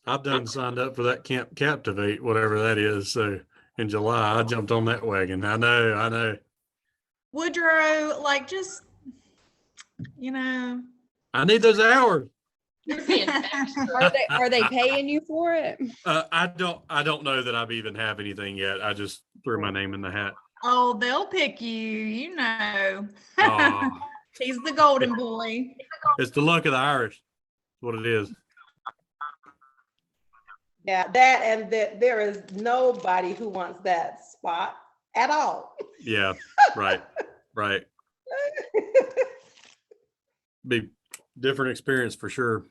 I've done signed up for that Camp Captivate, whatever that is. So in July, I jumped on that wagon. I know. Woodrow, like, just, you know. I need those hours. You're being extra. Are they paying you for it? I don't know that I've even have anything yet. I just threw my name in the hat. Oh, they'll pick you, you know. Aw. He's the golden boy. It's the luck of the Irish. That's what it is. Yeah, that and that there is nobody who wants that spot at all. Yeah, right. Be different experience for sure.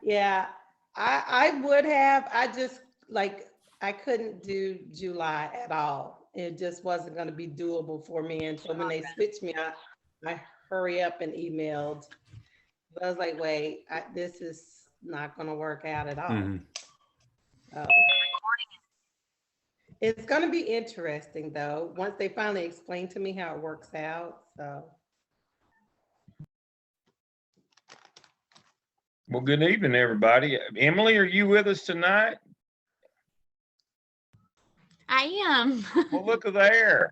Yeah, I would have. I just like I couldn't do July at all. It just wasn't going to be doable for me. And so when they switched me, I hurry up and emailed. I was like, wait, this is not going to work out at all. Mhm. It's going to be interesting though, once they finally explain to me how it works out. So. Well, good evening, everybody. Emily, are you with us tonight? I am. Well, look at there.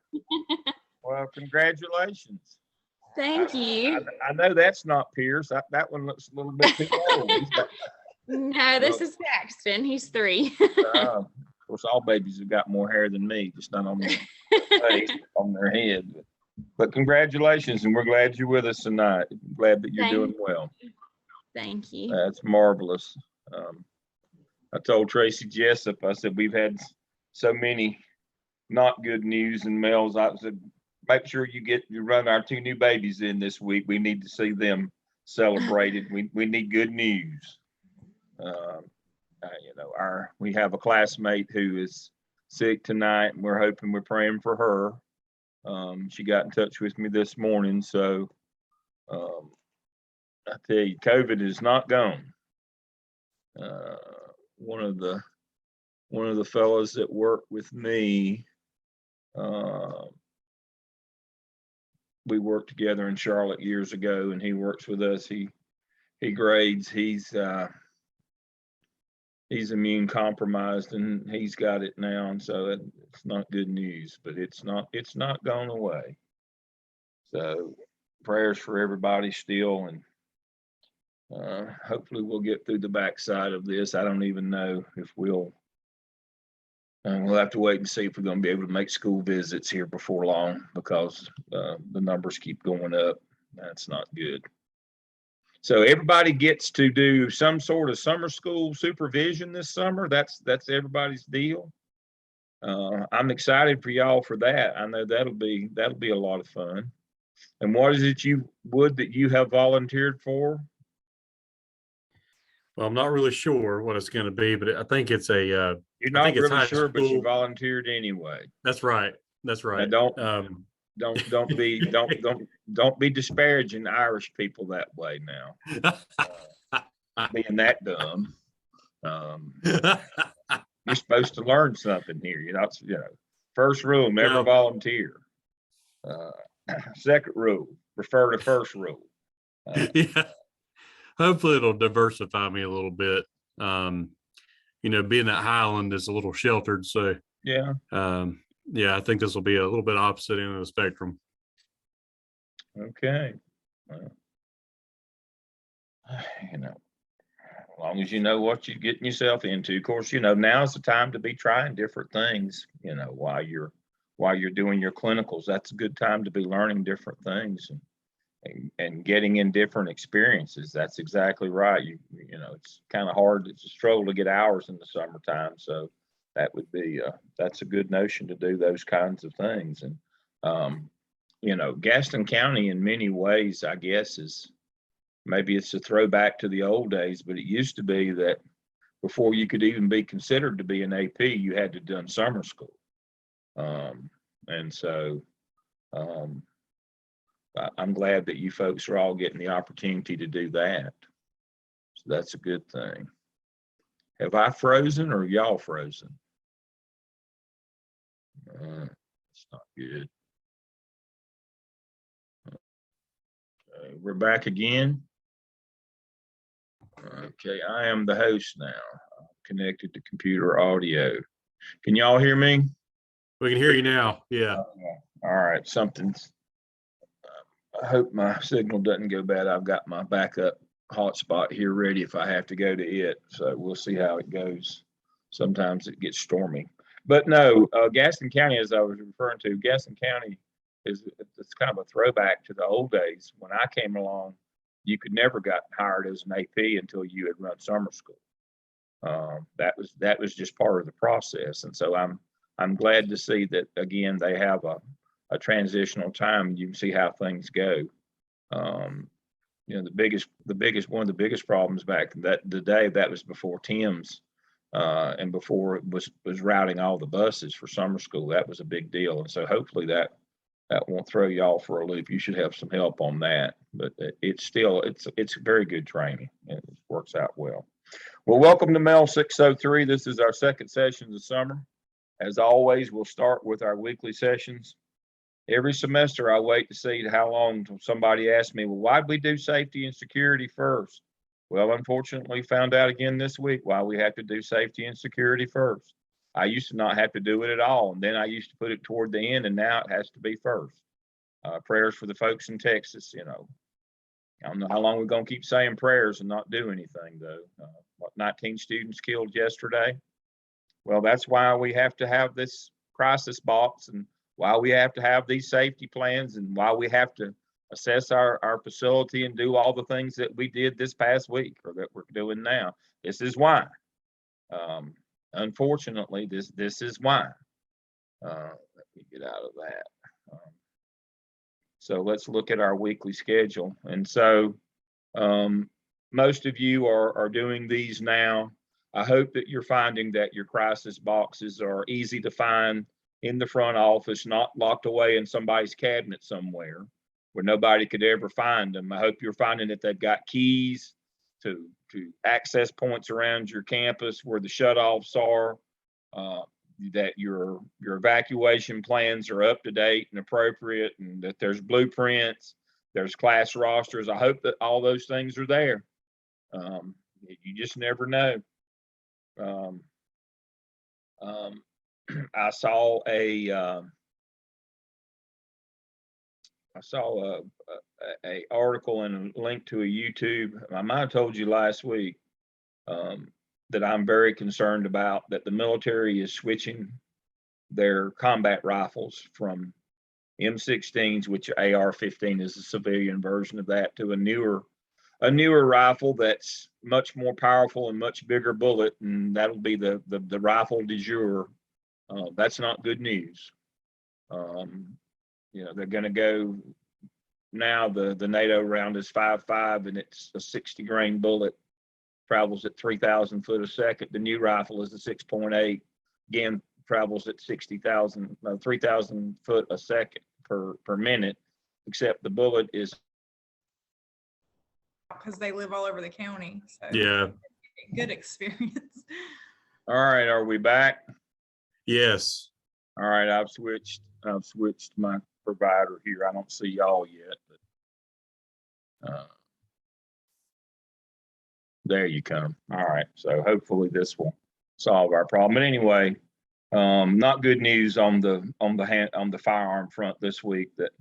Well, congratulations. Thank you. I know that's not Pierce. That one looks a little bit too old. No, this is Paxton. He's 3. Of course, all babies have got more hair than me, just not on their face, on their head. But congratulations, and we're glad you're with us tonight. Glad that you're doing well. Thank you. That's marvelous. I told Tracy Jessup, I said, we've had so many not good news and Mels. I said, make sure you run our 2 new babies in this week. We need to see them celebrated. We need good news. We have a classmate who is sick tonight, and we're praying for her. She got in touch with me this morning, so I tell you, COVID is not gone. One of the fellows that worked with me, we worked together in Charlotte years ago, and he works with us. He grades. He's immune compromised, and he's got it now, and so it's not good news, but it's not gone away. So prayers for everybody still, and hopefully we'll get through the backside of this. I don't even know if we'll have to wait and see if we're going to be able to make school visits here before long, because the numbers keep going up. That's not good. So everybody gets to do some sort of summer school supervision this summer. That's everybody's deal. I'm excited for y'all for that. I know that'll be a lot of fun. And what is it that you have volunteered for? Well, I'm not really sure what it's going to be, but I think it's a. You're not really sure, but you school. volunteered anyway. That's right. Now don't be disparaging Irish people that way now. Being that dumb, you're supposed to learn something here. First rule: never volunteer. Second rule: refer to first rule. Yeah. Hopefully it'll diversify me a little bit. Being that Highland is a little sheltered, so yeah. I think this will be a little bit opposite end of the spectrum. Okay. Well, as long as you know what you're getting yourself into. Of course, now's the time to be trying different things, while you're doing your clinicals. That's a good time to be learning different things and getting in different experiences. That's exactly right. It's kind of hard. It's a struggle to get hours in the summertime. So that would be that's a good notion to do those kinds of things. And Gaston County in many ways, I guess, is maybe it's a throwback to the old days, but it used to be that before you could even be considered to be an AP, you had to have done summer school. And so I'm glad that you folks are all getting the opportunity to do that. So that's a good thing. Have I frozen or y'all frozen? It's not good. We're back again. Okay, I am the host now. connected to computer audio. Can y'all hear me? We can hear you now. Yeah. All right, something's, I hope my signal doesn't go bad. I've got my backup hotspot here ready if I have to go to it. So we'll see how it goes. Sometimes it gets stormy. But no, Gaston County, as I was referring to, Gaston County it's kind of a throwback to the old days. When I came along, you could never got hired as an AP until you had run summer school. That was just part of the process. And so I'm glad to see that again they have a transitional time. You can see how things go. You know, one of the biggest problems back the day that was before Tim's and before it was routing all the buses for summer school. That was a big deal. And so hopefully that won't throw y'all for a loop. You should have some help on that, but it's very good training and it works out well. Well, welcome to Mels 603. This is our second session of the summer. As always, we'll start with our weekly sessions. Every semester, I wait to see how long until somebody asks me, well, why'd we do safety and security first? Well, unfortunately, found out again this week why we have to do safety and security first. I used to not have to do it at all, and then I used to put it toward the end, and now it has to be first. Prayers for the folks in Texas, you know. I don't know how long we're going to keep saying prayers and not do anything, though. 19 students killed yesterday? Well, that's why we have to have this crisis box and why we have to have these safety plans and why we have to assess our facility and do all the things that we did this past week or that we're doing now. This is why. Unfortunately, this is why. Let me get out of that. So let's look at our weekly schedule. And so most of you are doing these now. I hope that you're finding that your crisis boxes are easy to find in the front office, not locked away in somebody's cabinet somewhere where nobody could ever find them. I hope you're finding that they've got keys to access points around your campus where the shutoffs are, that your evacuation plans are up to date and appropriate, and that there's blueprints, there's class rosters. I hope that all those things are there. You just never know. I saw a article and a link to a YouTube. I might have told you last week that I'm very concerned about that the military is switching their combat rifles from M16s, which AR-15 is a civilian version of that, to a newer rifle that's much more powerful and much bigger bullet, and that'll be the rifle du jour. That's not good news. You know, they're going to go now. The NATO round is 5.5, and it's a 60 grain bullet, travels at 3,000 foot a second. The new rifle is a 6.8, again travels at 3,000 foot a second per minute, except the bullet is Because they live all over the county. So Yeah. good experience. all right. Are we back? Yes. All right. I've switched my provider here. I don't see y'all yet, but there you come. All right. So hopefully this will solve our problem. But anyway, not good news on the firearm front this week that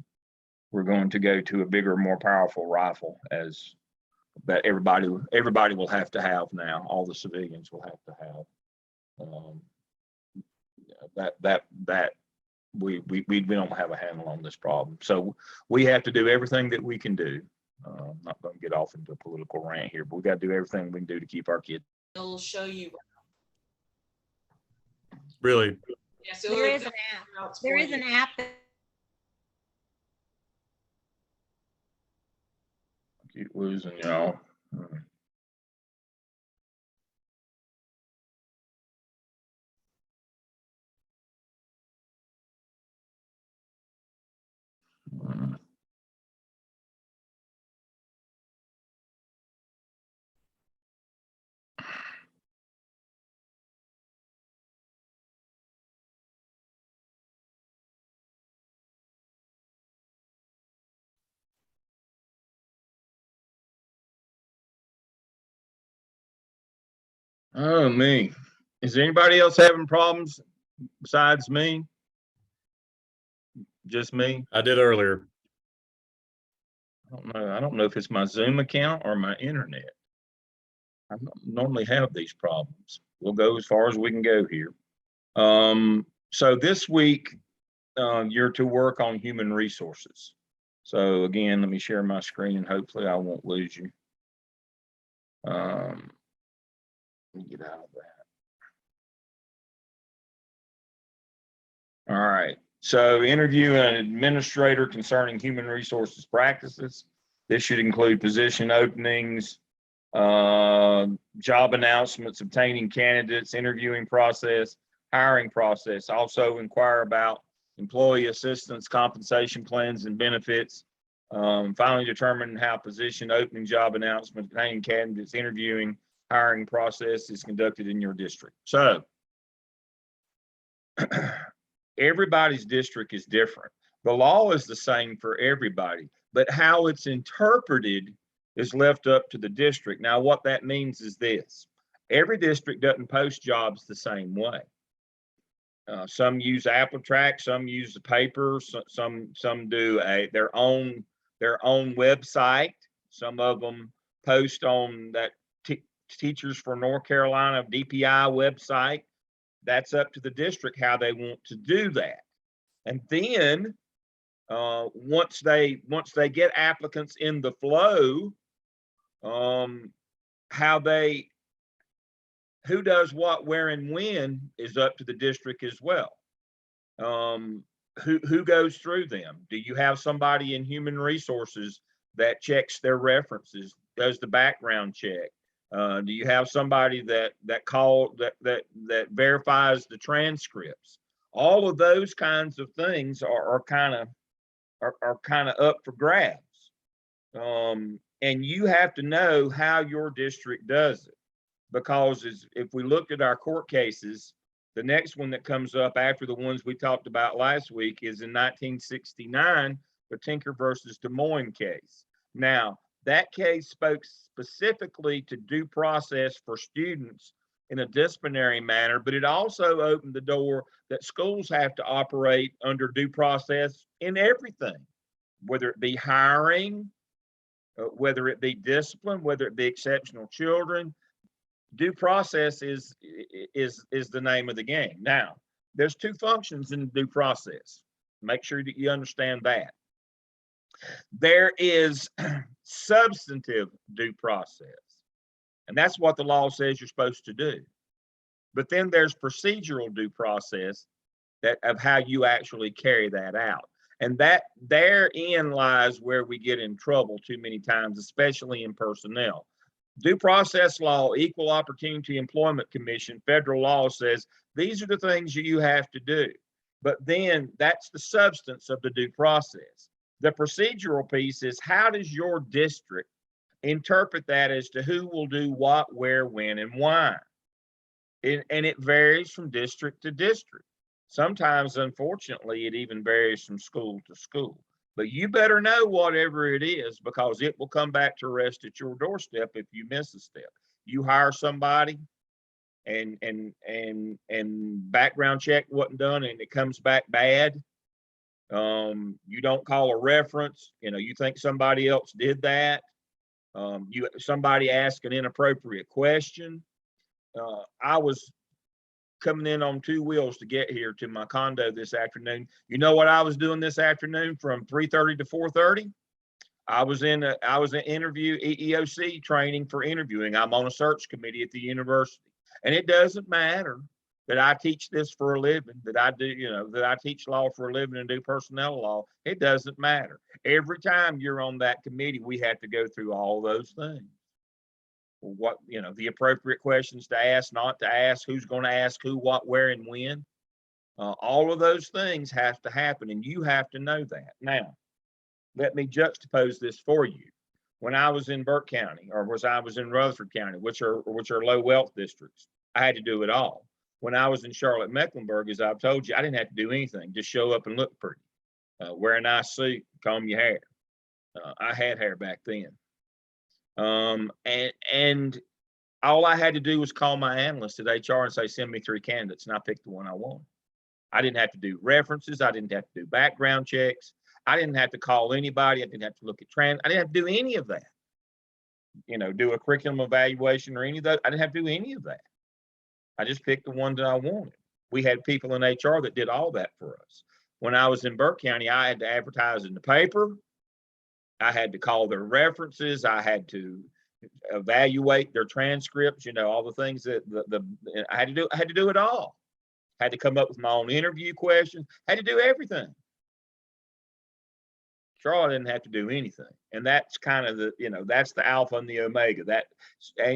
we're going to go to a bigger, more powerful rifle as that everybody will have to have now. All the civilians will have to have. That we don't have a handle on this problem. So we have to do everything that we can do. I'm not going to get off into a political rant here, but we got to do everything we can do to keep our kids. It'll show you. Really. Yeah, so There is an app. There is an app. Keep losing y'all. Oh, me. Is anybody else having problems besides me? Just me? I did earlier. I don't know. I don't know if it's my Zoom account or my internet. I don't normally have these problems. We'll go as far as we can go here. So this week, you're to work on human resources. So again, let me share my screen and hopefully I won't lose you. Let me get out of that. All right. So interview an administrator concerning human resources practices. This should include position openings, job announcements, obtaining candidates, interviewing process, hiring process. Also inquire about employee assistance, compensation plans and benefits. Finally determine how position opening, job announcement, obtaining candidates, interviewing, hiring process is conducted in your district. So everybody's district is different. The law is the same for everybody, but how it's interpreted is left up to the district. Now, what that means is this: every district doesn't post jobs the same way. Some use AppleTrack, some use the paper, some do their own website. Some of them post on that Teachers for North Carolina DPI website. That's up to the district how they want to do that. And then once they get applicants in the flow, who does what, where, and when is up to the district as well. Who goes through them? Do you have somebody in human resources that checks their references, does the background check? Do you have somebody that verifies the transcripts? All of those kinds of things are kind of up for grabs. And you have to know how your district does it, because if we looked at our court cases, the next one that comes up after the ones we talked about last week is in 1969, the Tinker versus Des Moines case. Now, that case spoke specifically to due process for students in a disciplinary manner, but it also opened the door that schools have to operate under due process in everything, whether it be hiring, whether it be discipline, whether it be exceptional children. Due process is the name of the game. Now, there's two functions in due process. Make sure that you understand that. There is substantive due process, and that's what the law says you're supposed to do. But then there's procedural due process of how you actually carry that out. And that therein lies where we get in trouble too many times, especially in personnel. Due process law, Equal Opportunity Employment Commission, federal law says these are the things you have to do. But then that's the substance of the due process. The procedural piece is, how does your district interpret that as to who will do what, where, when, and why? And it varies from district to district. Sometimes, unfortunately, it even varies from school to school. But you better know whatever it is, because it will come back to rest at your doorstep if you miss a step. You hire somebody and background check wasn't done and it comes back bad. You don't call a reference. You think somebody else did that. Somebody asked an inappropriate question. I was coming in on two wheels to get here to my condo this afternoon. You know what I was doing this afternoon from 3:30 to 4:30? I was in interview EEOC training for interviewing. I'm on a search committee at the university, and it doesn't matter that I teach this for a living, that I teach law for a living and do personnel law. It doesn't matter. Every time you're on that committee, we have to go through all those things. What, the appropriate questions to ask, not to ask, who's going to ask who, what, where, and when. All of those things have to happen, and you have to know that. Now, let me juxtapose this for you. When I was in Burke County, or I was in Rutherford County, which are low wealth districts, I had to do it all. When I was in Charlotte Mecklenburg, as I've told you, I didn't have to do anything, just show up and look pretty, wear a nice suit, comb your hair. I had hair back then. And all I had to do was call my analyst at HR and say, send me 3 candidates, and I picked the one I wanted. I didn't have to do references. I didn't have to do background checks. I didn't have to call anybody. I didn't have to look at I didn't have to do any of that. You know, do a curriculum evaluation or any of that. I didn't have to do any of that. I just picked the one that I wanted. We had people in HR that did all that for us. When I was in Burke County, I had to advertise in the paper. I had to call their references. I had to evaluate their transcripts, you know, all the things that I had to do it all. Had to come up with my own interview questions, had to do everything. Charlotte didn't have to do anything. And that's kind of the, you know, that's the alpha and the omega. That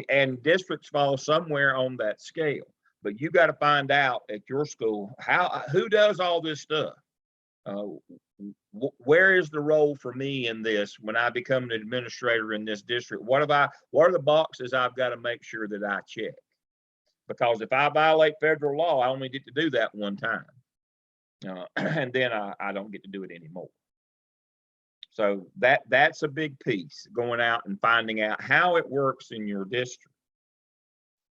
and districts fall somewhere on that scale. But you got to find out at your school who does all this stuff. Where is the role for me in this when I become an administrator in this district? What are the boxes I've got to make sure that I check? Because if I violate federal law, I only get to do that one time. And then I don't get to do it anymore. So that's a big piece, going out and finding out how it works in your district.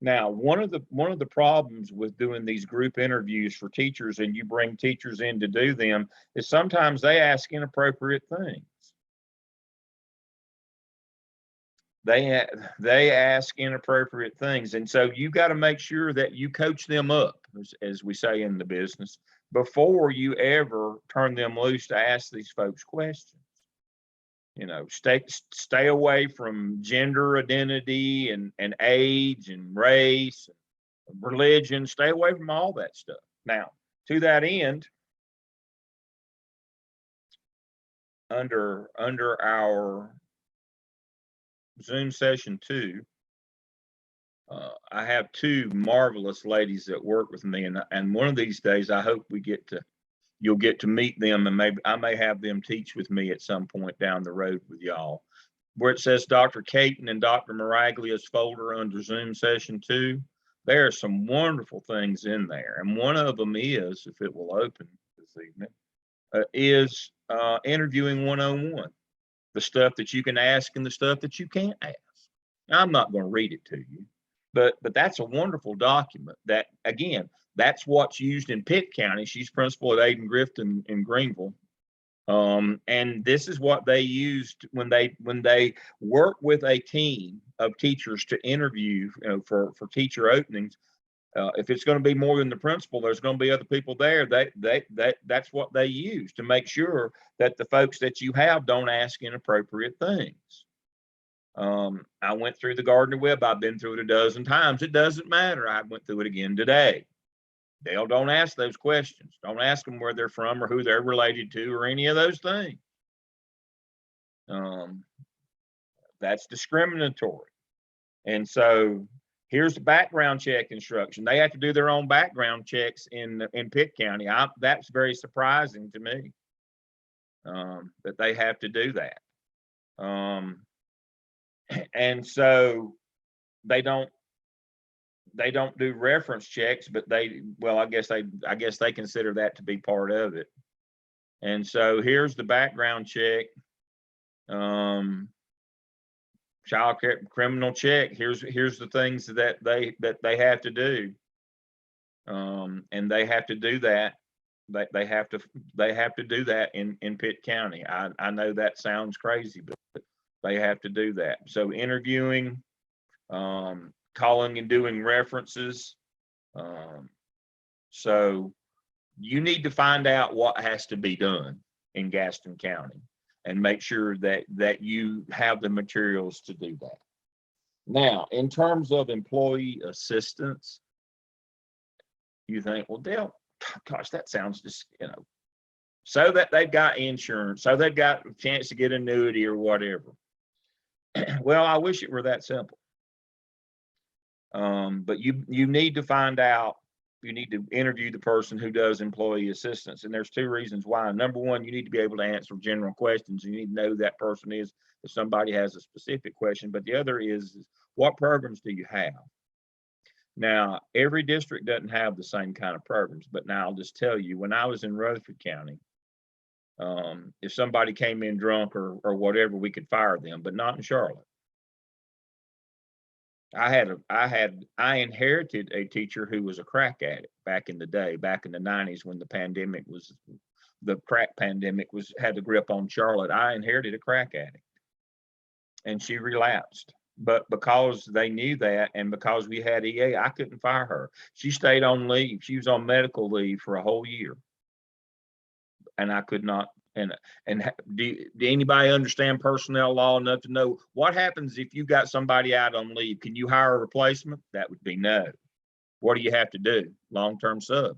Now, one of the problems with doing these group interviews for teachers, and you bring teachers in to do them, is sometimes they ask inappropriate things. They ask inappropriate things, and so you got to make sure that you coach them up, as we say in the business, before you ever turn them loose to ask these folks questions. You know, stay away from gender identity and age and race, and religion. Stay away from all that stuff. Now, to that end, under our Zoom session 2, I have 2 marvelous ladies that work with me, and one of these days I hope you'll get to meet them, and maybe I may have them teach with me at some point down the road with y'all. Where it says Dr. Caton and Dr. Maraglia's folder under Zoom session 2, there are some wonderful things in there, and one of them is, if it will open this evening, is interviewing 101. The stuff that you can ask and the stuff that you can't ask. Now, I'm not going to read it to you, but that's a wonderful document that, again, that's what's used in Pitt County. She's principal at Aiden Grifton in Greenville. And this is what they used when they work with a team of teachers to interview, you know, for teacher openings. If it's going to be more than the principal, there's going to be other people there. That's what they use to make sure that the folks that you have don't ask inappropriate things. I went through the Gardner Webb. I've been through it a dozen times. It doesn't matter. I went through it again today. Don't ask those questions. Don't ask them where they're from or who they're related to or any of those things. That's discriminatory. And so here's the background check instruction. They have to do their own background checks in Pitt County. That's very surprising to me, that they have to do that. And so they don't do reference checks, but I guess they consider that to be part of it. And so here's the background check. Child care, criminal check. Here's the things that they have to do. And they have to do that. They have to do that in Pitt County. I know that sounds crazy, but they have to do that. So interviewing, calling and doing references. So you need to find out what has to be done in Gaston County and make sure that you have the materials to do that. Now, in terms of employee assistance, you think, well, Dale, gosh, that sounds just, you know, so that they've got insurance, so they've got a chance to get annuity or whatever. Well, I wish it were that simple. But you need to find out, you need to interview the person who does employee assistance. And there's 2 reasons why. Number one, you need to be able to answer general questions. You need to know who that person is if somebody has a specific question. But the other is what programs do you have? Now, every district doesn't have the same kind of programs, but now I'll just tell you, when I was in Rutherford County, if somebody came in drunk or whatever, we could fire them, but not in Charlotte. I inherited a teacher who was a crack addict back in the day, back in the 90s when the crack pandemic had the grip on Charlotte. I inherited a crack addict and she relapsed. But because they knew that and because we had EA, I couldn't fire her. She stayed on leave. She was on medical leave for a whole year. And I could not. Do anybody understand personnel law enough to know what happens if you got somebody out on leave? Can you hire a replacement? That would be no. What do you have to do? Long-term sub,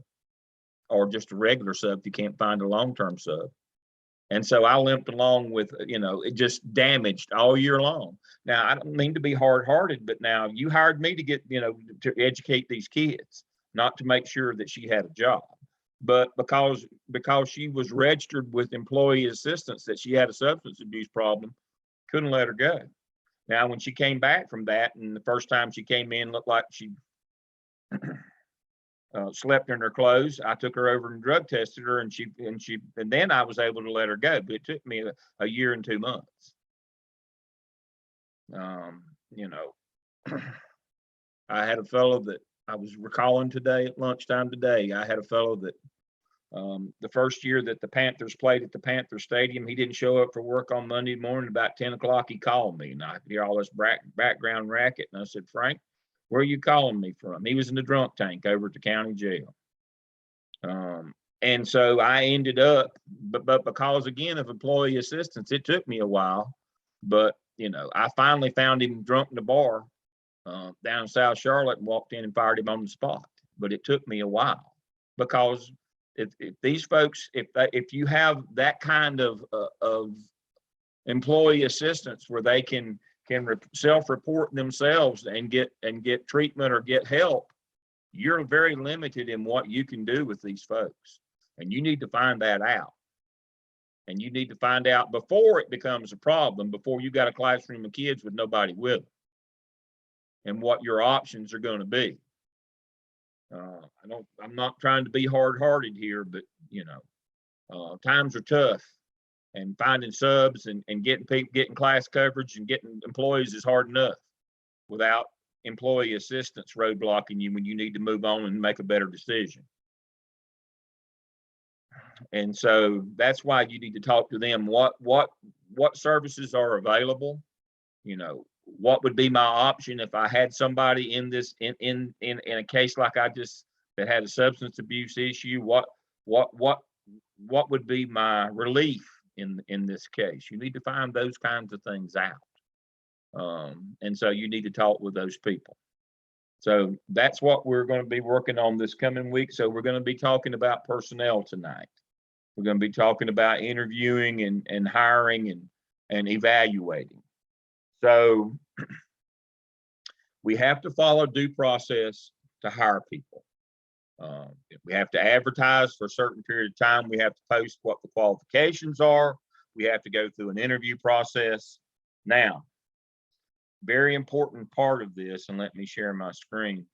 or just a regular sub if you can't find a long-term sub. And so I limped along with, it just damaged all year long. Now, I don't mean to be hard-hearted, but now you hired me to get, to educate these kids, not to make sure that she had a job. But because she was registered with employee assistance that she had a substance abuse problem, couldn't let her go. Now, when she came back from that, and the first time she came in looked like she slept in her clothes, I took her over and drug tested her, and then I was able to let her go. But it took me a year and 2 months. I had a fellow that I was recalling today at lunchtime today. I had a fellow that the first year that the Panthers played at the Panther Stadium, he didn't show up for work on Monday morning. About 10 o'clock, he called me, and I could hear all this background racket. And I said, Frank, where are you calling me from? He was in the drunk tank over at the county jail. And so I ended up, but because again of employee assistance, it took me a while, but I finally found him drunk in the bar down in South Charlotte and walked in and fired him on the spot. But it took me a while because if these folks, if you have that kind of employee assistance where they can self-report themselves and get treatment or get help, you're very limited in what you can do with these folks. And you need to find that out. And you need to find out before it becomes a problem, before you got a classroom of kids with nobody with them, and what your options are going to be. I'm not trying to be hard-hearted here, but times are tough, and finding subs and getting class coverage and getting employees is hard enough without employee assistance roadblocking you when you need to move on and make a better decision. And so that's why you need to talk to them. What services are available? What would be my option if I had somebody in a case like that had a substance abuse issue? What would be my relief in this case? You need to find those kinds of things out. And so you need to talk with those people. So that's what we're going to be working on this coming week. So we're going to be talking about personnel tonight. We're going to be talking about interviewing and hiring and evaluating. So we have to follow due process to hire people. We have to advertise for a certain period of time. We have to post what the qualifications are. We have to go through an interview process. Now, very important part of this, and let me share my screen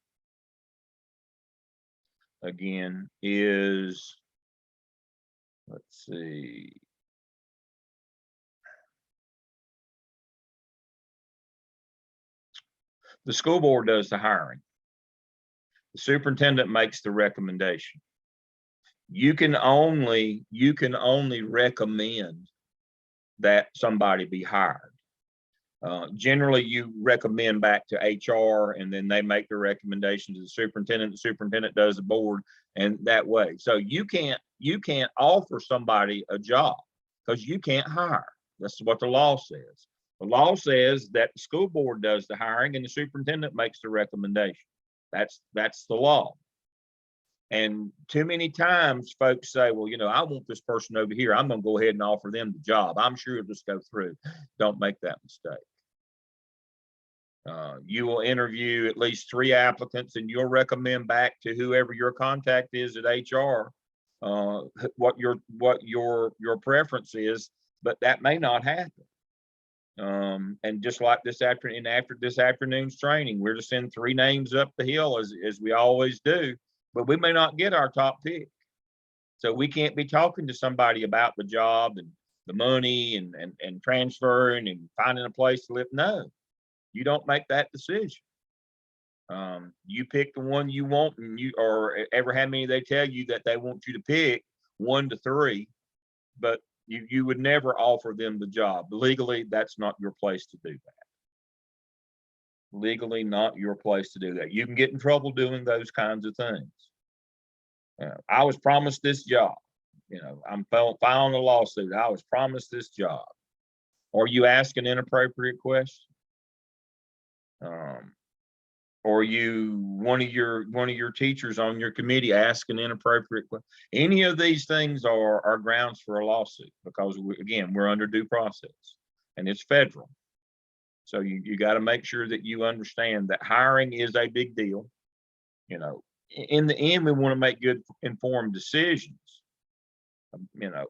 again, is, let's see. The school board does the hiring. The superintendent makes the recommendation. You can only recommend that somebody be hired. Generally, you recommend back to HR, and then they make the recommendation to the superintendent. The superintendent does the board, and that way. So you can't offer somebody a job because you can't hire. That's what the law says. The law says that the school board does the hiring and the superintendent makes the recommendation. That's the law. And too many times folks say, well, I want this person over here. I'm going to go ahead and offer them the job. I'm sure it'll just go through. Don't make that mistake. You will interview at least 3 applicants, and you'll recommend back to whoever your contact is at HR what your preference is, but that may not happen. And just like this afternoon, after this afternoon's training, we're to send 3 names up the hill as we always do, but we may not get our top pick. So we can't be talking to somebody about the job and the money and transferring and finding a place to live. No, you don't make that decision. You pick the one you want, and you, or ever how many they tell you that they want you to pick, 1 to 3, but you would never offer them the job. Legally, that's not your place to do that. Legally, not your place to do that. You can get in trouble doing those kinds of things. I was promised this job. I'm filing a lawsuit. I was promised this job. Or you ask an inappropriate question. Or one of your teachers on your committee ask an inappropriate question. Any of these things are grounds for a lawsuit, because we're under due process, and it's federal. So you got to make sure that you understand that hiring is a big deal. In the end, we want to make good informed decisions.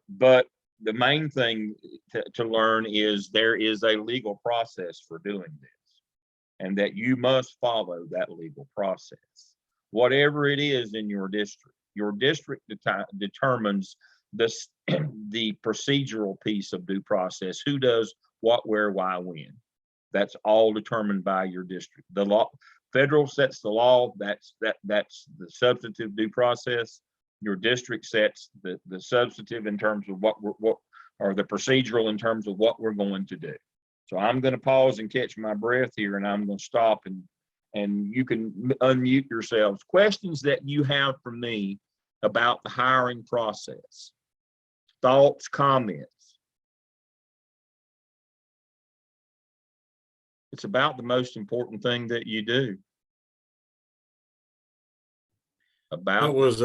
But the main thing to learn is there is a legal process for doing this, and that you must follow that legal process. Whatever it is in your district determines this, the procedural piece of due process, who does what, where, why, when. That's all determined by your district. The law, federal sets the law. That's the substantive due process. Your district sets the substantive in terms of what or the procedural in terms of what we're going to do. So I'm going to pause and catch my breath here, and I'm going to stop, and you can unmute yourselves. Questions that you have for me about the hiring process. Thoughts, comments. It's about the most important thing that you do. That was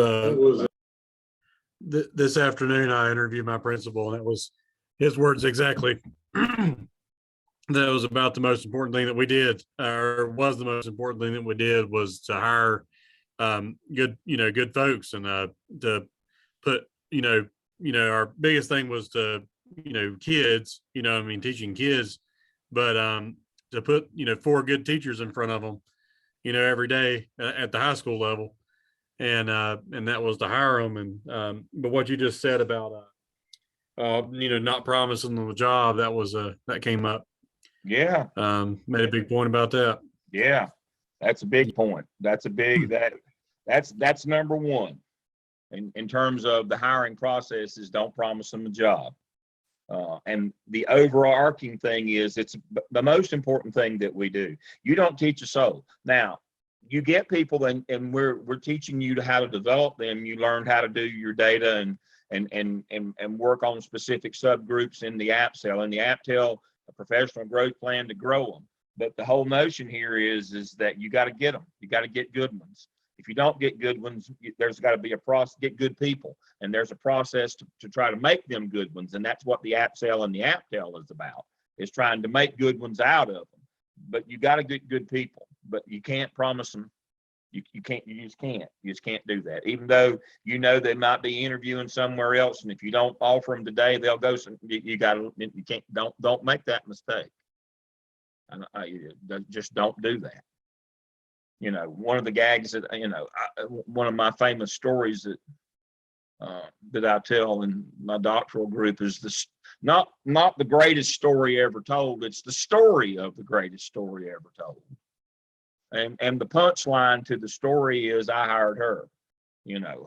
this afternoon I interviewed my principal, and it was his words exactly. That was about the most important thing that we did, or was the most important thing that we did, was to hire good folks, and to put our biggest thing was to kids, teaching kids, but to put 4 good teachers in front of them every day at the high school level, and that was to hire them. And but what you just said about not promising them a job, that came up. Yeah. Made a big point about that. Yeah, that's a big point. That's number one in terms of the hiring process, is don't promise them a job. And the overarching thing is, it's the most important thing that we do. You don't teach a soul. Now, you get people, and we're teaching you how to develop them. You learned how to do your data and work on specific subgroups in the app cell. In the app cell, a professional growth plan to grow them. But the whole notion here is that you got to get them. You got to get good ones. If you don't get good ones, there's got to be a process, get good people. And there's a process to try to make them good ones. And that's what the app cell and the app tell is about, is trying to make good ones out of them. But you got to get good people, but you can't promise them. You just can't do that. Even though they might be interviewing somewhere else, and if you don't offer them today, they'll go. Don't make that mistake. Just don't do that. One of the gags that one of my famous stories that I tell in my doctoral group is this: not the greatest story ever told. It's the story of the greatest story ever told. And the punchline to the story is, I hired her.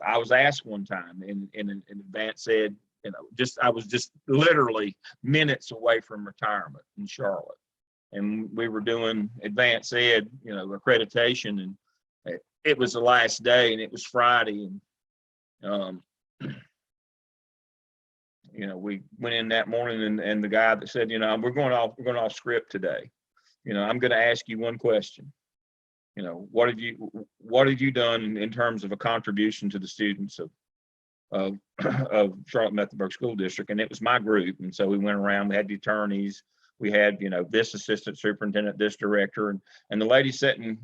I was asked one time, and Advance said, I was just literally minutes away from retirement in Charlotte, and we were doing Advanced Ed, accreditation, and it was the last day, and it was Friday, and we went in that morning, and the guy that said, we're going off script today. I'm going to ask you one question. What have you done in terms of a contribution to the students of Charlotte Mecklenburg School District? And it was my group. And so we went around, we had the attorneys, we had, this assistant superintendent, this director, and the lady sitting,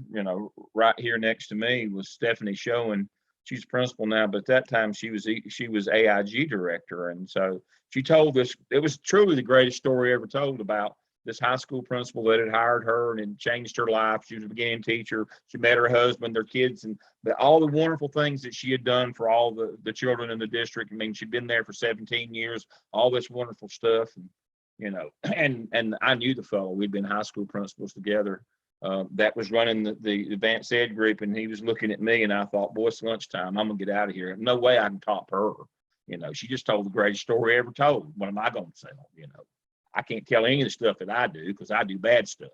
right here next to me was Stephanie Schoen. She's principal now, but at that time she was AIG director. And so she told us, it was truly the greatest story ever told about this high school principal that had hired her, and it changed her life. She was a beginning teacher. She met her husband, their kids, and all the wonderful things that she had done for all the children in the district. I mean, she'd been there for 17 years, all this wonderful stuff. And, and I knew the fellow. We'd been high school principals together. that was running the advanced ed group, and he was looking at me, and I thought, boy, it's lunchtime. I'm gonna get out of here. No way I can top her. You know, she just told the greatest story ever told. What am I gonna tell? You know, I can't tell any of the stuff that I do because I do bad stuff.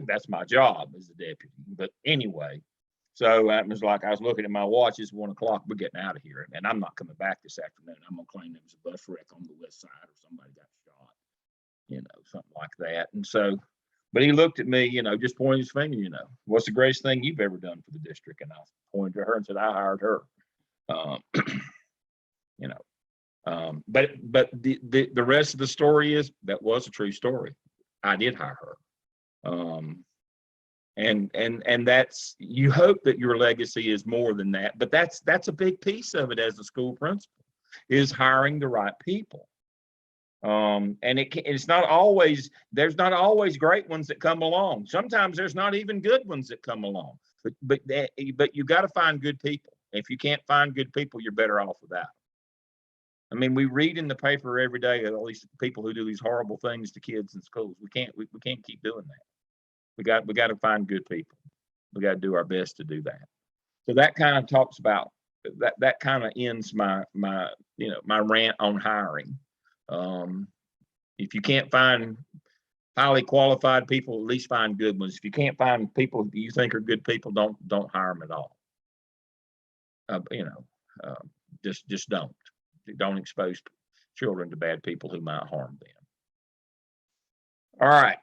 That's my job as a deputy. But anyway, so it was like I was looking at my watch. It's 1 o'clock. We're getting out of here, and I'm not coming back this afternoon. I'm gonna claim there was a bus wreck on the west side or somebody got shot. You know, something like that. And so, but he looked at me, you know, just pointing his finger. You know, what's the greatest thing you've ever done for the district? And I pointed to her and said, I hired her. You know, but the rest of the story is that was a true story. I did hire her. And that's, you hope that your legacy is more than that, but that's a big piece of it as a school principal, is hiring the right people. And it's not always, there's not always great ones that come along. Sometimes there's not even good ones that come along, but you got to find good people. If you can't find good people, you're better off without. I mean, we read in the paper every day of all these people who do these horrible things to kids in schools. We can't keep doing that. We got to find good people. We got to do our best to do that. So that kind of talks about that kind of ends my rant on hiring. If you can't find highly qualified people, at least find good ones. If you can't find people you think are good people, don't hire them at all. Just don't expose children to bad people who might harm them. All right.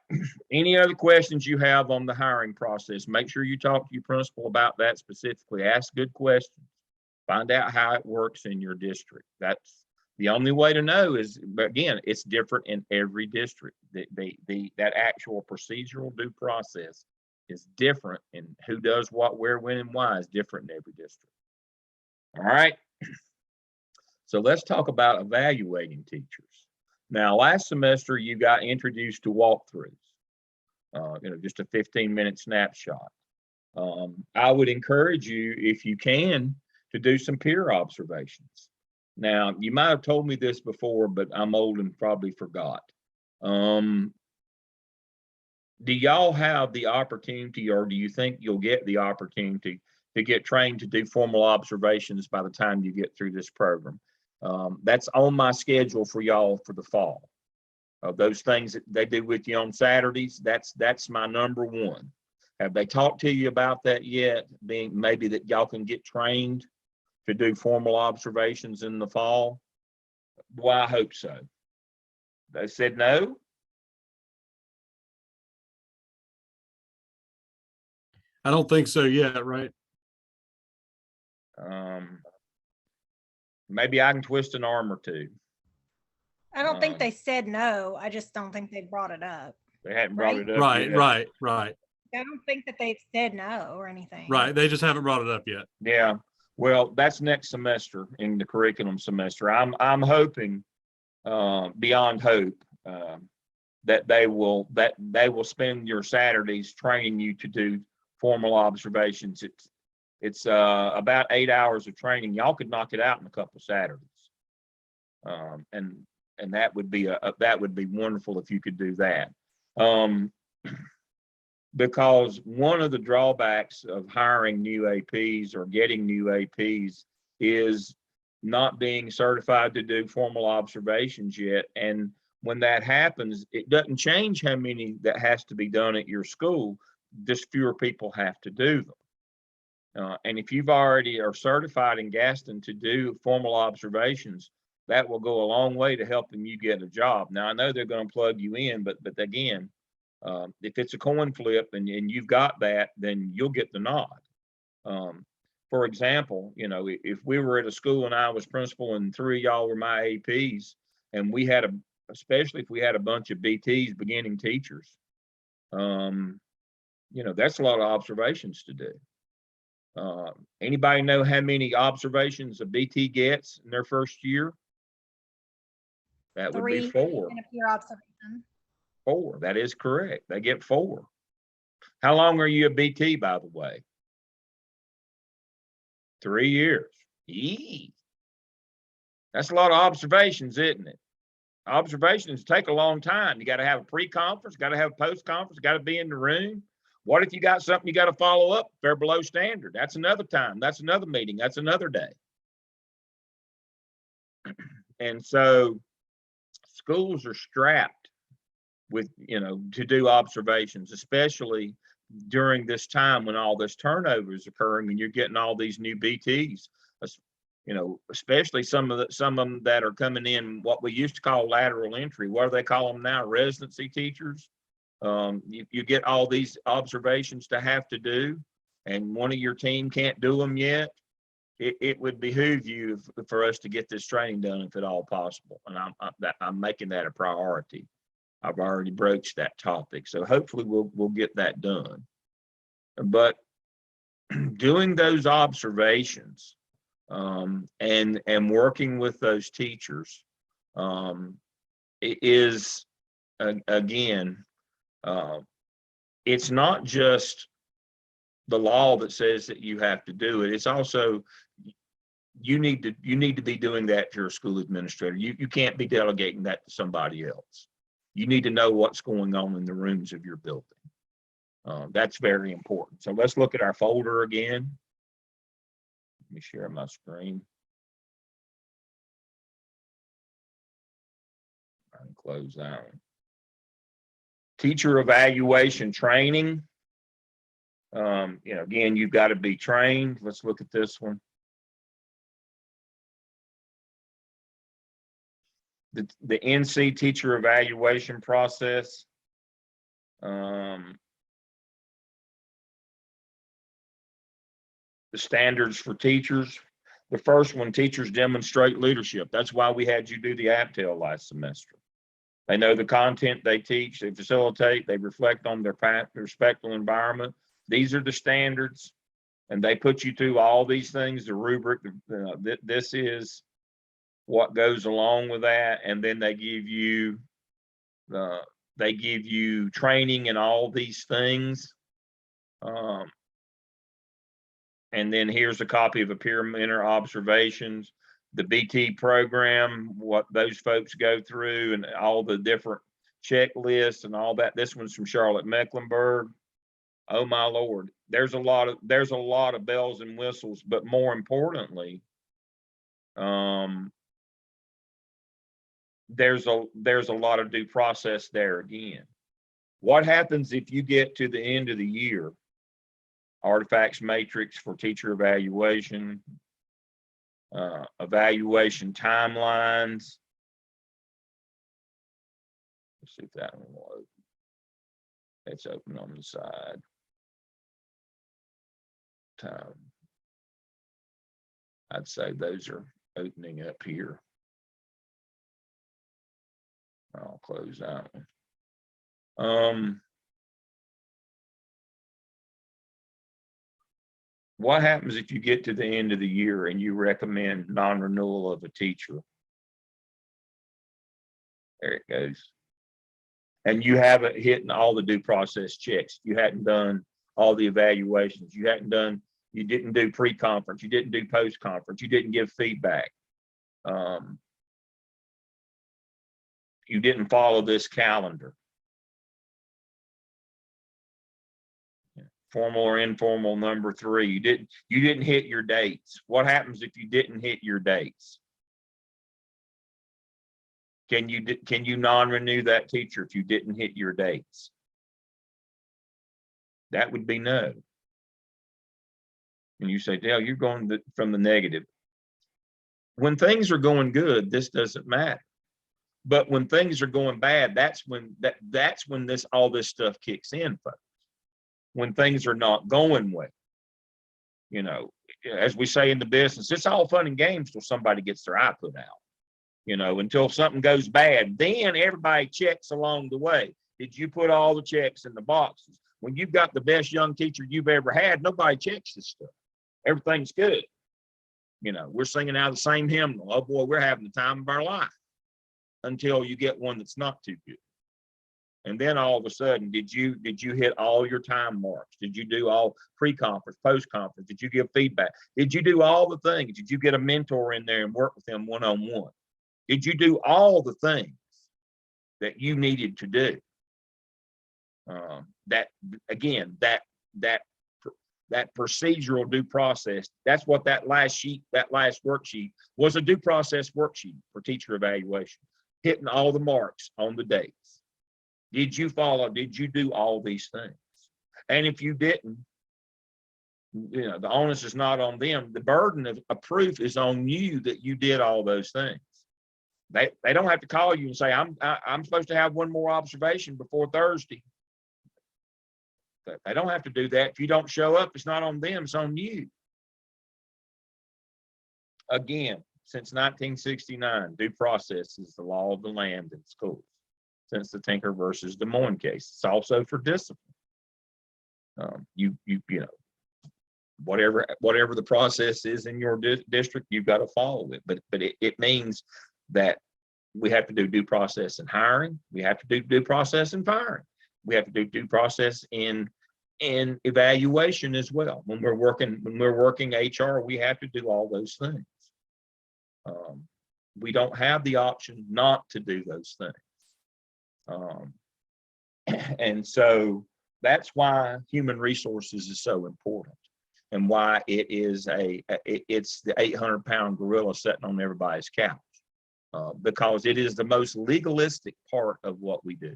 Any other questions you have on the hiring process? Make sure you talk to your principal about that specifically. Ask good questions. Find out how it works in your district. That's the only way to know is, but again, it's different in every district. That actual procedural due process is different, and who does what, where, when, and why is different in every district. All right. So let's talk about evaluating teachers. Now, last semester, you got introduced to walkthroughs, just a 15-minute snapshot. I would encourage you, if you can, to do some peer observations. Now, you might have told me this before, but I'm old and probably forgot. Do y'all have the opportunity, or do you think you'll get the opportunity to get trained to do formal observations by the time you get through this program? That's on my schedule for y'all for the fall. Those things that they do with you on Saturdays, that's my number one. Have they talked to you about that yet? Being maybe that y'all can get trained to do formal observations in the fall? Well, I hope so. They said no. I don't think so yet, right? Maybe I can twist an arm or two. I don't think they said no. I just don't think they brought it up. They hadn't brought it up Right, yet. right. I don't think that they've said no or anything. Right. They just haven't brought it up yet. Yeah. Well, that's next semester in the curriculum semester. I'm hoping, beyond hope, that they will spend your Saturdays training you to do formal observations. It's about 8 hours of training. Y'all could knock it out in a couple of Saturdays. And that would be wonderful if you could do that. Because one of the drawbacks of hiring new APs or getting new APs is not being certified to do formal observations yet. And when that happens, it doesn't change how many that has to be done at your school, just fewer people have to do them. And if you've already are certified in Gaston to do formal observations, that will go a long way to helping you get a job. Now, I know they're going to plug you in, but again, if it's a coin flip and you've got that, then you'll get the nod. For example, if we were at a school and I was principal and 3 of y'all were my APs, and we had especially if we had a bunch of BTs, beginning teachers, that's a lot of observations to do. Anybody know how many observations a BT gets in their first year? That would be 4. And a peer observation. 4. That is correct. They get 4. How long are you a BT, by the way? 3 years. Yee. That's a lot of observations, isn't it? Observations take a long time. You got to have a pre-conference, got to have a post-conference, got to be in the room. What if you got something you got to follow up? If they're below standard, that's another time. That's another meeting. That's another day. And so schools are strapped with, to do observations, especially during this time when all this turnover is occurring and you're getting all these new BTs, especially some of them that are coming in, what we used to call lateral entry. What do they call them now? Residency teachers. You get all these observations to have to do, and one of your team can't do them yet. It would behoove you for us to get this training done if at all possible. And I'm making that a priority. I've already broached that topic. So hopefully we'll get that done. But doing those observations and working with those teachers is, again, it's not just the law that says that you have to do it. It's also, you need to be doing that if you're a school administrator. You can't be delegating that to somebody else. You need to know what's going on in the rooms of your building. That's very important. So let's look at our folder again. Let me share my screen. And close that one. Teacher evaluation training. Again, you've got to be trained. Let's look at this one. The NC teacher evaluation process. The standards for teachers. The first one, teachers demonstrate leadership. That's why we had you do the APTEL last semester. They know the content they teach, they facilitate, they reflect on their respectful environment. These are the standards, and they put you through all these things, the rubric. This is what goes along with that, and then they give you training and all these things. And then here's a copy of a peer mentor observations, the BT program, what those folks go through, and all the different checklists and all that. This one's from Charlotte Mecklenburg. Oh my Lord, there's a lot of bells and whistles, but more importantly, there's a lot of due process there again. What happens if you get to the end of the year? Artifacts matrix for teacher evaluation, evaluation timelines. Let's see if that one will open. It's open on the side. I'd say those are opening up here. I'll close that one. What happens if you get to the end of the year and you recommend non-renewal of a teacher? There it goes. And you haven't hit all the due process checks. You hadn't done all the evaluations. You didn't do pre-conference. You didn't do post-conference. You didn't give feedback. You didn't follow this calendar. Formal or informal, number 3. You didn't hit your dates. What happens if you didn't hit your dates? Can you non-renew that teacher if you didn't hit your dates? That would be no. And you say, Dale, you're going from the negative. When things are going good, this doesn't matter. But when things are going bad, that's when all this stuff kicks in, folks. When things are not going well, as we say in the business, it's all fun and games till somebody gets their eye put out, until something goes bad. Then everybody checks along the way. Did you put all the checks in the boxes? When you've got the best young teacher you've ever had, nobody checks this stuff. Everything's good. We're singing out of the same hymnal. Oh boy, we're having the time of our life, until you get one that's not too good. And then all of a sudden, did you hit all your time marks? Did you do all pre-conference, post-conference? Did you give feedback? Did you do all the things? Did you get a mentor in there and work with them one-on-one? Did you do all the things that you needed to do? That again, that procedural due process, that's what that last worksheet was, a due process worksheet for teacher evaluation, hitting all the marks on the dates. Did you do all these things? And if you didn't, the onus is not on them. The burden of proof is on you that you did all those things. They don't have to call you and say, I'm supposed to have one more observation before Thursday. They don't have to do that. If you don't show up, it's not on them, it's on you. Again, since 1969, due process is the law of the land in schools. Since the Tinker versus Des Moines case, it's also for discipline. Whatever the process is in your district, you've got to follow it. But it means that we have to do due process in hiring. We have to do due process in firing. We have to do due process in evaluation as well. When we're working HR, we have to do all those things. We don't have the option not to do those things. And so that's why human resources is so important, and why it's the 800-pound gorilla sitting on everybody's couch, because it is the most legalistic part of what we do.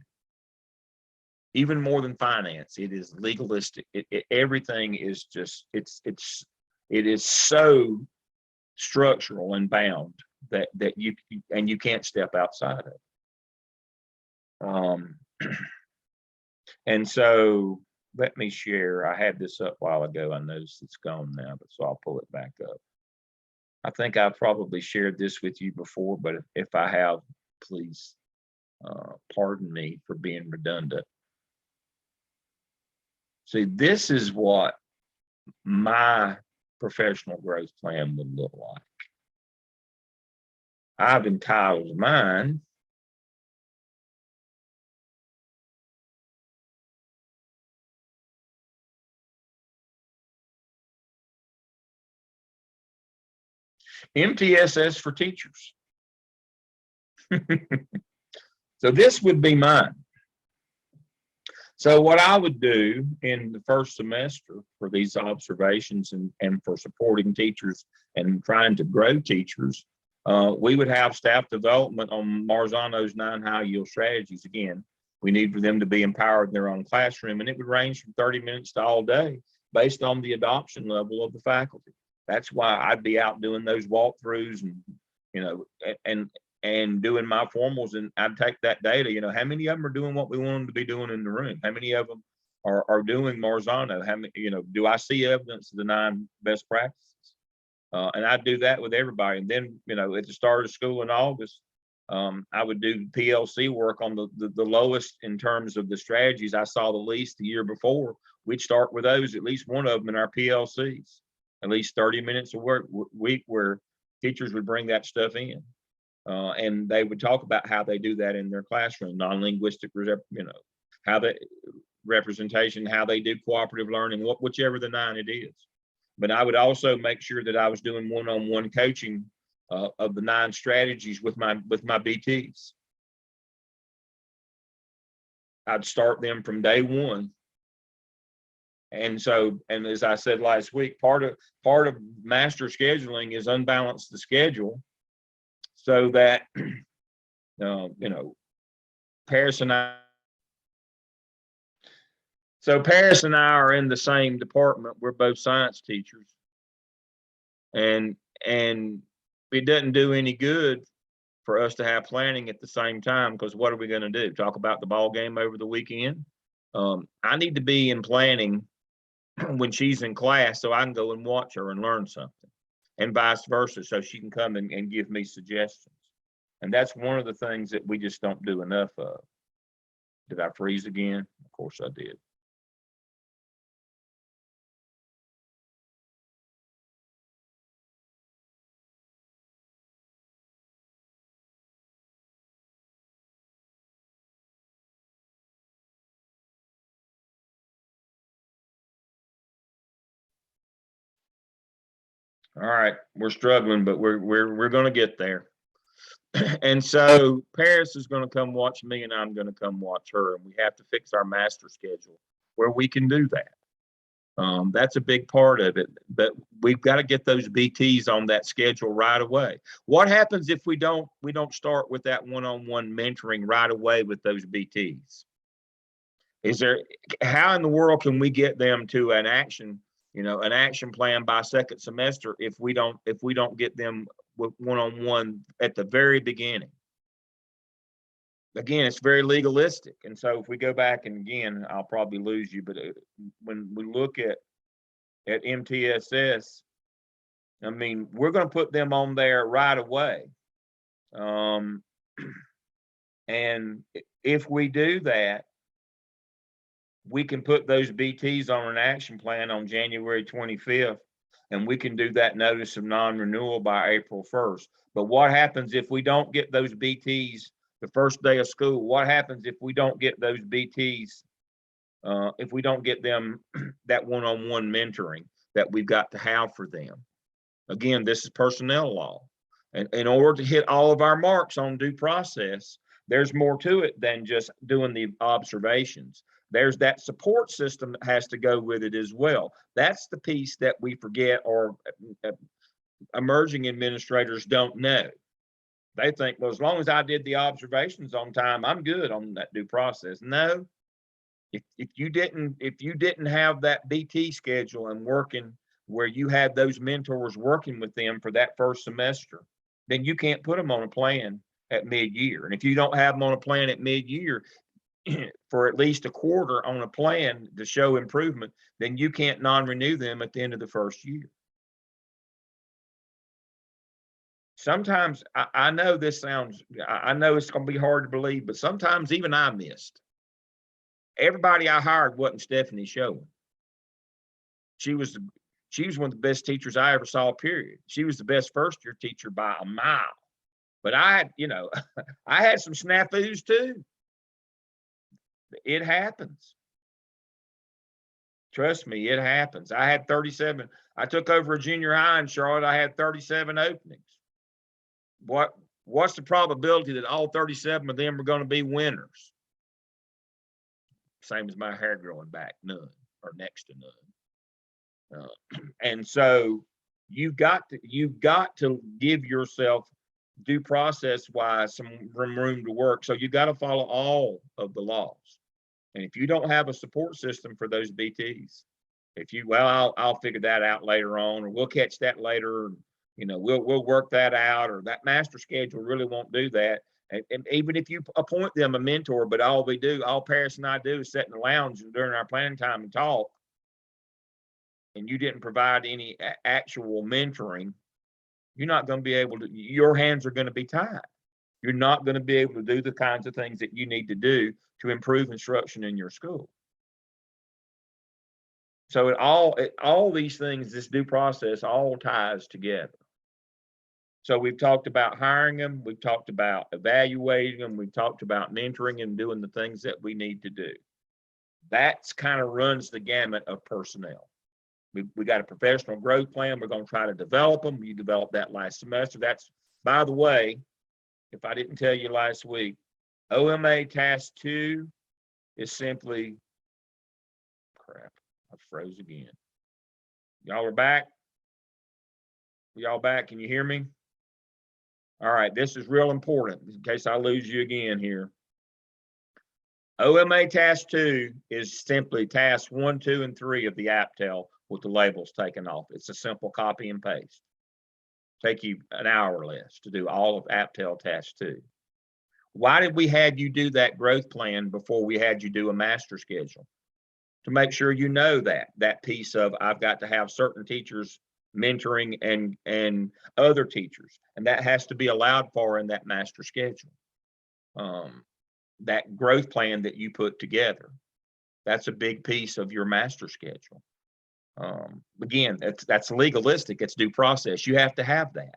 Even more than finance, it is legalistic. Everything is just, it is so structural and bound that you can't step outside of it. And so let me share. I had this up a while ago. I noticed it's gone now, but so I'll pull it back up. I think I've probably shared this with you before, but if I have, please pardon me for being redundant. See, this is what my professional growth plan would look like. I've entitled mine MTSS for Teachers. So this would be mine. So what I would do in the first semester for these observations and for supporting teachers and trying to grow teachers, we would have staff development on Marzano's 9 high yield strategies. Again, we need for them to be empowered in their own classroom, and it would range from 30 minutes to all day based on the adoption level of the faculty. That's why I'd be out doing those walkthroughs and doing my formals, and I'd take that data, how many of them are doing what we want them to be doing in the room? How many of them are doing Marzano? How many, do I see evidence of the 9 best practices? And I do that with everybody. And then, at the start of school in August, I would do PLC work on the lowest in terms of the strategies I saw the least the year before. We'd start with those, at least one of them in our PLCs, at least 30 minutes a week where teachers would bring that stuff in. And they would talk about how they do that in their classroom, non-linguistic, how the representation, how they do cooperative learning, whichever the 9 it is. But I would also make sure that I was doing one-on-one coaching of the 9 strategies with my BTs. I'd start them from day one. And as I said last week, part of master scheduling is unbalance the schedule so that, Paris and I are in the same department. We're both science teachers. And it doesn't do any good for us to have planning at the same time, because what are we going to do? Talk about the ball game over the weekend? I need to be in planning when she's in class so I can go and watch her and learn something, and vice versa, so she can come and give me suggestions. And that's one of the things that we just don't do enough of. Did I freeze again? Of course I did. All right, we're struggling, but we're going to get there. And so Paris is going to come watch me and I'm going to come watch her. And we have to fix our master schedule where we can do that. That's a big part of it, but we've got to get those BTs on that schedule right away. What happens if we don't start with that one-on-one mentoring right away with those BTs? How in the world can we get them to an action plan by second semester if we don't get them with one-on-one at the very beginning? Again, it's very legalistic. And so if we go back, and again, I'll probably lose you, but when we look at MTSS, I mean, we're going to put them on there right away. And if we do that, we can put those BTs on an action plan on January 25th, and we can do that notice of non-renewal by April 1st. But what happens if we don't get those BTs the first day of school? What happens if we don't get those BTs, if we don't get them that one-on-one mentoring that we've got to have for them? Again, this is personnel law. And in order to hit all of our marks on due process, there's more to it than just doing the observations. There's that support system that has to go with it as well. That's the piece that we forget, or emerging administrators don't know. They think, well, as long as I did the observations on time, I'm good on that due process. No, if you didn't have that BT schedule and working where you had those mentors working with them for that first semester, then you can't put them on a plan at mid-year. And if you don't have them on a plan at mid-year for at least a quarter on a plan to show improvement, then you can't non-renew them at the end of the first year. Sometimes I know this sounds, I know it's going to be hard to believe, but sometimes even I missed. Everybody I hired wasn't Stephanie Showen. She was one of the best teachers I ever saw, period. She was the best first year teacher by a mile. But I had some snafus too. It happens. Trust me, it happens. I had 37. I took over a junior high in Charlotte. I had 37 openings. What's the probability that all 37 of them are going to be winners? Same as my hair growing back, none, or next to none. And so you've got to give yourself due process wise some room to work. So you got to follow all of the laws. And if you don't have a support system for those BTs, I'll figure that out later on, or we'll catch that later. We'll work that out, or that master schedule really won't do that. And even if you appoint them a mentor, but all Paris and I do is sit in the lounge during our planning time and talk, and you didn't provide any actual mentoring, you're not going to be able to, your hands are going to be tied. You're not going to be able to do the kinds of things that you need to do to improve instruction in your school. So all these things, this due process all ties together. So we've talked about hiring them, we've talked about evaluating them, we've talked about mentoring and doing the things that we need to do. That's kind of runs the gamut of personnel. We got a professional growth plan. We're going to try to develop them. You developed that last semester. That's, by the way, if I didn't tell you last week, OMA Task 2 is simply, crap, I froze again. Y'all are back? Y'all back? Can you hear me? All right, this is real important in case I lose you again here. OMA Task 2 is simply Tasks 1, 2, and 3 of the APTEL with the labels taken off. It's a simple copy and paste. Take you an hour or less to do all of APTEL Task 2. Why did we have you do that growth plan before we had you do a master schedule? To make sure you know that piece of, I've got to have certain teachers mentoring and other teachers, and that has to be allowed for in that master schedule. That growth plan that you put together, that's a big piece of your master schedule. Again, that's legalistic, it's due process. You have to have that.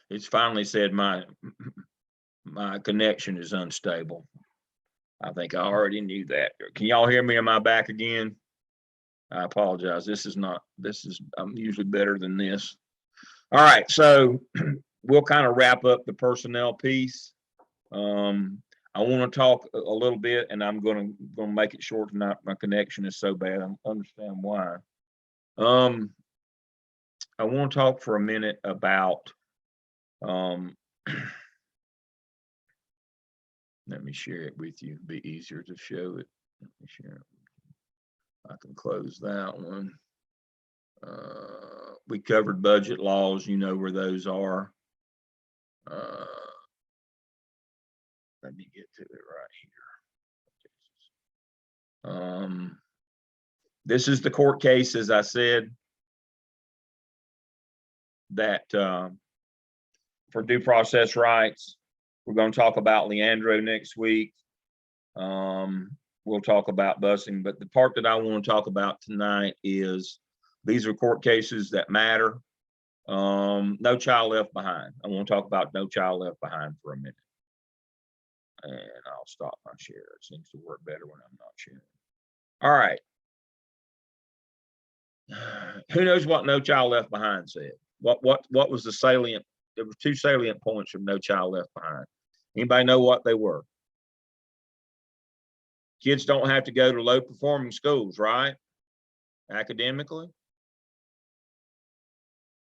it's finally said my connection is unstable. I think I already knew that. Can y'all hear me? Am I back again? I apologize. I'm usually better than this. All right, so we'll kind of wrap up the personnel piece. I want to talk a little bit, and I'm going to make it short tonight. My connection is so bad. I understand why. I want to talk for a minute about. Let me share it with you. It'd be easier to show it. Let me share it. I can close that one. We covered budget laws. You know where those are. Let me get to it right here. This is the court case, as I said, that for due process rights. We're going to talk about Leandro next week. We'll talk about busing, but the part that I want to talk about tonight is these are court cases that matter. No child left behind. I want to talk about no child left behind for a minute. And I'll stop my share. It seems to work better when I'm not sharing. All right. Who knows what No Child Left Behind said? What was the salient? There were two salient points from No Child Left Behind. Anybody know what they were? Kids don't have to go to low performing schools, right? Academically.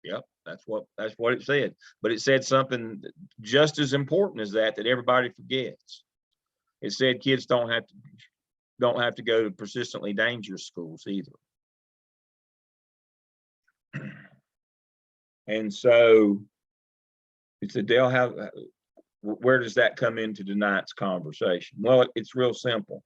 Yep, that's what it said. But it said something just as important as that everybody forgets. It said kids don't have to go to persistently dangerous schools either. And so it's a they'll have. Where does that come into tonight's conversation? Well, it's real simple.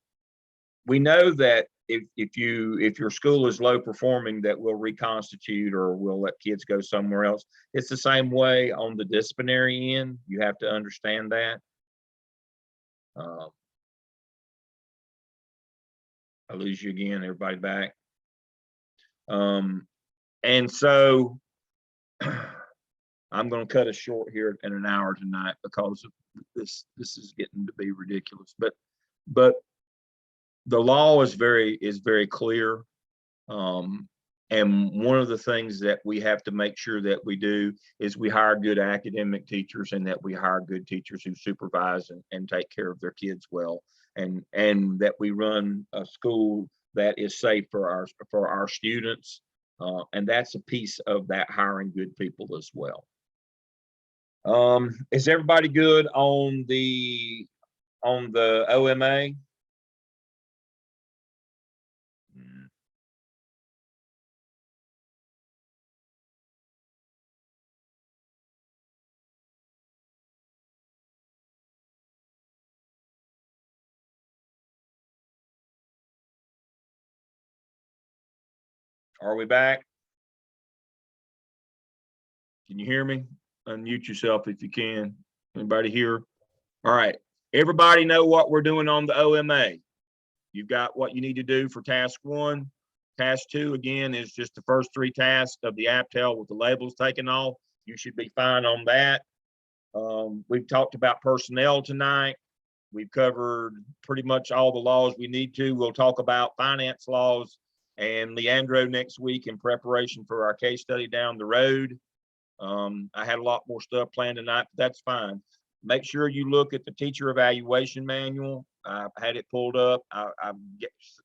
We know that if your school is low performing, that we'll reconstitute or we'll let kids go somewhere else. It's the same way on the disciplinary end. You have to understand that. I lose you again. Everybody back. And so I'm going to cut us short here in an hour tonight because of this is getting to be ridiculous. But the law is very clear. And one of the things that we have to make sure that we do is we hire good academic teachers, and that we hire good teachers who supervise and take care of their kids well, and that we run a school that is safe for our students. And that's a piece of that, hiring good people as well. Is everybody good on the OMA? Are we back? Can you hear me? Unmute yourself if you can. Anybody here? All right. Everybody know what we're doing on the OMA. You've got what you need to do for task 1. Task 2, again, is just the first 3 tasks of the APTEL with the labels taken off. You should be fine on that. We've talked about personnel tonight. We've covered pretty much all the laws we need to. We'll talk about finance laws and Leandro next week in preparation for our case study down the road. I had a lot more stuff planned tonight, but that's fine. Make sure you look at the teacher evaluation manual. I had it pulled up.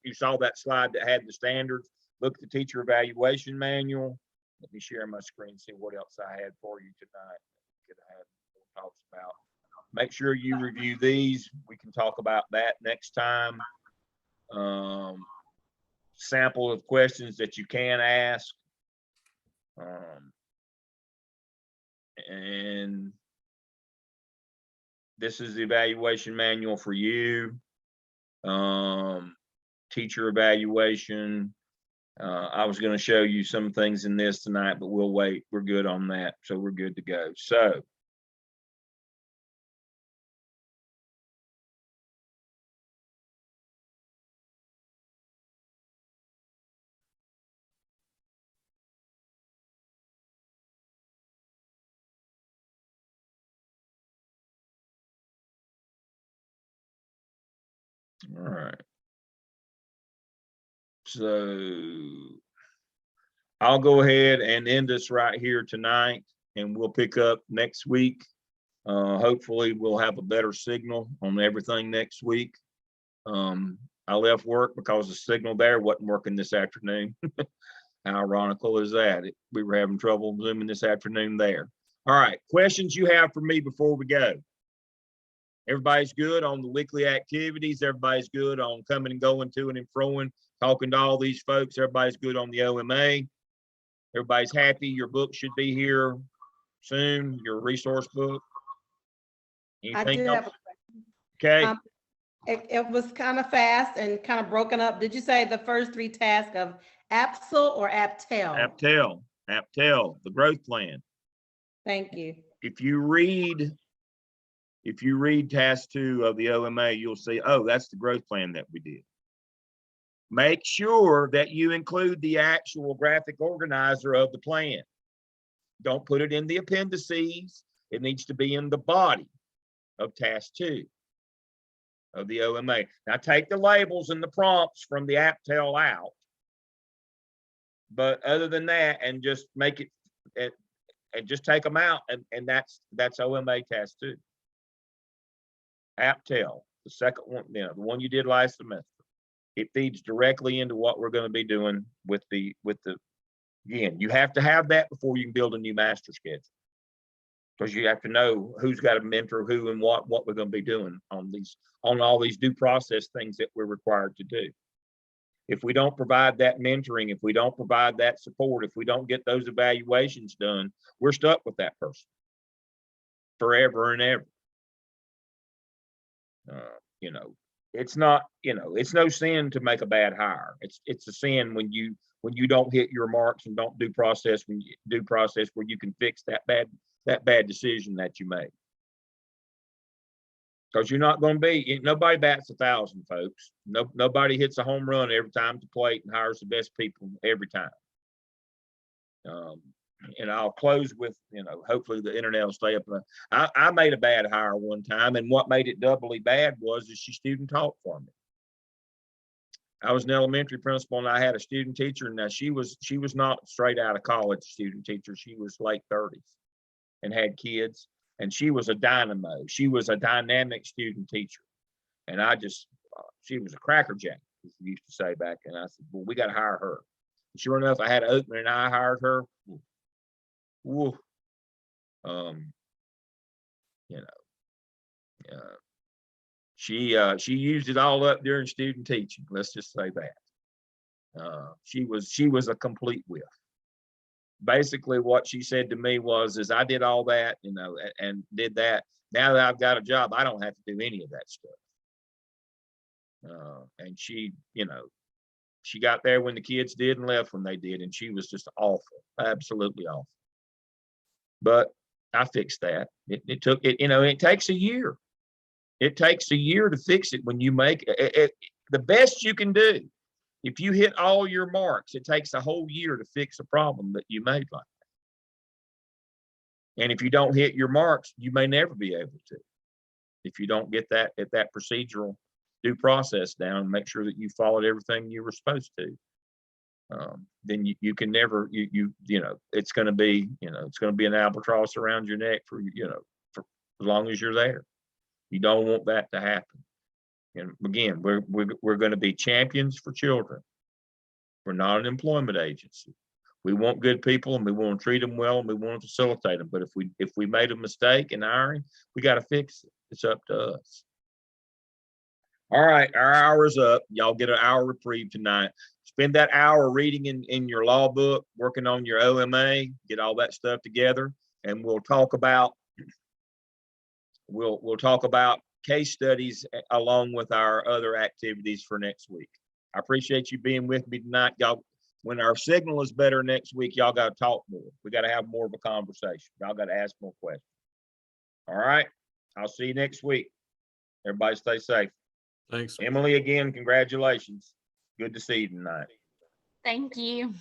You saw that slide that had the standards. Look at the teacher evaluation manual. Let me share my screen, see what else I had for you tonight. Talks about. Make sure you review these. We can talk about that next time. Sample of questions that you can ask. And this is the evaluation manual for you. Teacher evaluation. I was going to show you some things in this tonight, but we'll wait. We're good on that. So we're good to go. So All right. So I'll go ahead and end this right here tonight, and we'll pick up next week. Hopefully we'll have a better signal on everything next week. I left work because the signal there wasn't working this afternoon. How ironical is that? We were having trouble Zooming this afternoon there. All right, questions you have for me before we go? Everybody's good on the weekly activities. Everybody's good on coming and going to and froing, talking to all these folks. Everybody's good on the OMA. Everybody's happy. Your book should be here soon, your resource book. I Anything do have else? a Okay. It was kind of fast and kind of broken up. Did you say the first three tasks of APSL or APTEL? APTEL, the growth plan. Thank you. If you read task 2 of the OMA, you'll see, oh, that's the growth plan that we did. Make sure that you include the actual graphic organizer of the plan. Don't put it in the appendices. It needs to be in the body of task 2 of the OMA. Now take the labels and the prompts from the APTEL out. But other than that, and just make it, and just take them out, and that's OMA task 2. APTEL, the second one, the one you did last semester. It feeds directly into what we're going to be doing with the, again, you have to have that before you can build a new master schedule. Because you have to know who's got to mentor who and what we're going to be doing on all these due process things that we're required to do. If we don't provide that mentoring, if we don't provide that support, if we don't get those evaluations done, we're stuck with that person forever and ever. It's not, it's no sin to make a bad hire. It's a sin when you don't hit your marks and don't do process where you can fix that bad decision that you made. Because you're not going to be, nobody bats 1,000, folks. Nobody hits a home run every time at the plate and hires the best people every time. And I'll close with, hopefully the internet will stay up. I made a bad hire one time, and what made it doubly bad was she student taught for me. I was an elementary principal, and I had a student teacher. Now she was not straight out of college student teacher. She was late 30s and had kids, and she was a dynamo. She was a dynamic student teacher, and she was a crackerjack, as we used to say back. And I said, well, we got to hire her. And sure enough, I had an opening, and I hired her. Woo. She used it all up during student teaching. Let's just say that. She was a complete whiff. Basically, what she said to me was, I did all that, and did that. Now that I've got a job, I don't have to do any of that stuff. And she got there when the kids did and left when they did, and she was just awful, absolutely awful. But I fixed that. It took it. It takes a year. It takes a year to fix it. When you make it the best you can do. If you hit all your marks, it takes a whole year to fix a problem that you made like that. And if you don't hit your marks, you may never be able to. If you don't get that procedural due process down, make sure that you followed everything you were supposed to. Then you can never, it's going to be, it's going to be an albatross around your neck for as long as you're there. You don't want that to happen. And again, we're going to be champions for children. We're not an employment agency. We want good people, and we want to treat them well, and we want to facilitate them. But if we made a mistake in hiring, we got to fix it. It's up to us. All right, our hour is up. Y'all get an hour reprieve tonight. Spend that hour reading in your law book, working on your OMA, get all that stuff together, and we'll talk about case studies along with our other activities for next week. I appreciate you being with me tonight. Y'all, when our signal is better next week, y'all got to talk more. We got to have more of a conversation. Y'all got to ask more questions. All right. I'll see you next week. Everybody stay safe. Thanks. Emily, again, congratulations. Good to see you tonight. Thank you.